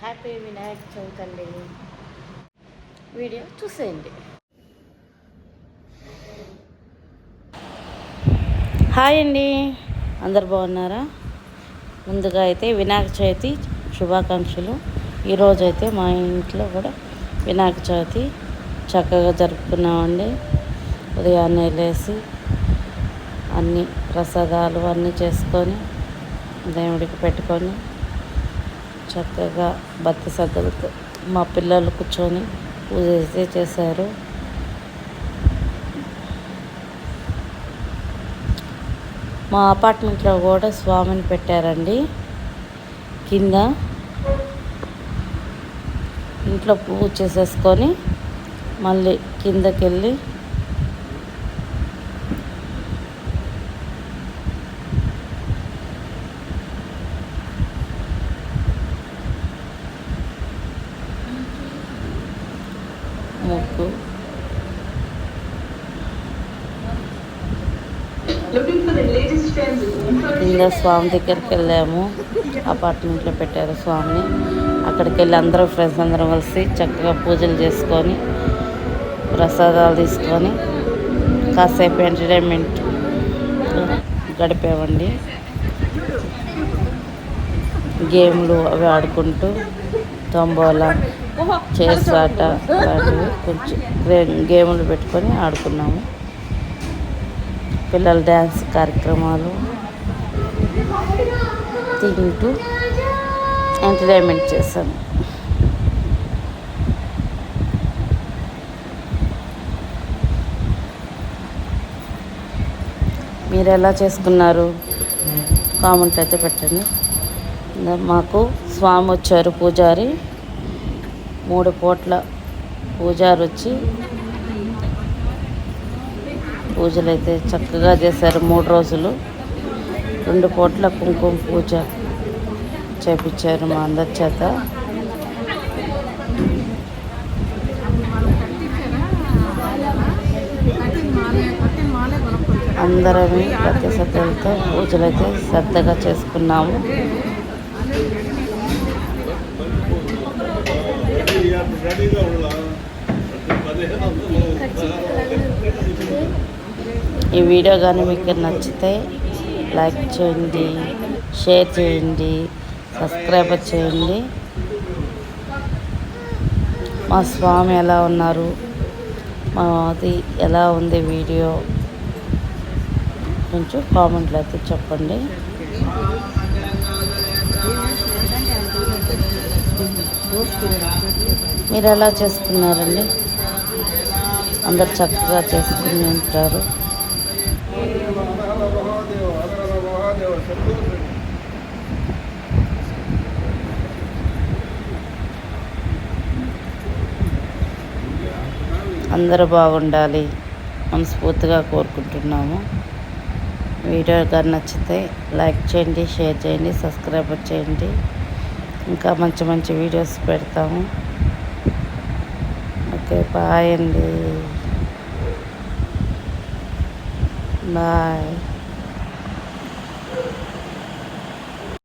Happy Vinayaka Chavithi అండి. Video చూసేయండి. Hi అండి, అందరు బాగున్నారా? ముందుగా అయితే వినాయక చవితి శుభాకాంక్షలు. ఈరోజు అయితే మా ఇంట్లో కూడా వినాయక చవితి చక్కగా జరుపుకున్నామండి. ఉదయాన్నే లేసి అన్ని ప్రసాదాలు అన్నీ చేసుకొని దేవుడికి పెట్టుకొని చక్కగా భక్తి శ్రద్ధలతో మా పిల్లలు కూర్చొని పూజ అయితే చేశారు. మా అపార్ట్మెంట్లో కూడా స్వామిని పెట్టారండి. కింద ఇంట్లో పూజ చేసేసుకొని మళ్ళీ కిందకి వెళ్ళి ముగ్గు కింద స్వామి దగ్గరికి వెళ్ళాము. అపార్ట్మెంట్లో పెట్టారు స్వామిని. అక్కడికి వెళ్ళి అందరూ ఫ్రెండ్స్ అందరం కలిసి చక్కగా పూజలు చేసుకొని ప్రసాదాలు తీసుకొని కాసేపు ఎంటర్టైన్మెంట్ గడిపామండి. గేమ్లు అవి ఆడుకుంటూ తంబోలా చేసాట లాంటివి కొంచెం గేములు పెట్టుకొని ఆడుకున్నాము. పిల్లల డ్యాన్స్ కార్యక్రమాలు తింటూ ఎంటర్టైన్మెంట్ చేశాము. మీరు ఎలా చేసుకున్నారు కామెంట్ అయితే పెట్టండి. మాకు స్వామి వచ్చారు, పూజారి 3 పూట్ల పూజారి వచ్చి పూజలు అయితే చక్కగా చేశారు. 3 రోజులు 2 పూట్ల కుంకుమ పూజ చేపించారు మా అందరి చేత. అందరమే ప్రతి శ్రద్ధలతో పూజలు అయితే శ్రద్ధగా చేసుకున్నాము. ఈ వీడియో కానీ మీకు నచ్చితే లైక్ చేయండి, షేర్ చేయండి, సబ్స్క్రైబ్ చేయండి. మా స్వామి ఎలా ఉన్నారు, మాది ఎలా ఉంది వీడియో కొంచెం కామెంట్లు అయితే చెప్పండి. మీరు ఎలా చేసుకున్నారండి? అందరు చక్కగా చేసుకుని ఉంటారు. అందరూ బాగుండాలి మనస్ఫూర్తిగా కోరుకుంటున్నాము. వీడియో కానీ నచ్చితే లైక్ చేయండి, షేర్ చేయండి, సబ్స్క్రైబ్ చేయండి. ఇంకా మంచి మంచి వీడియోస్ పెడతాము. ఓకే, బాయ్ అండి, బాయ్.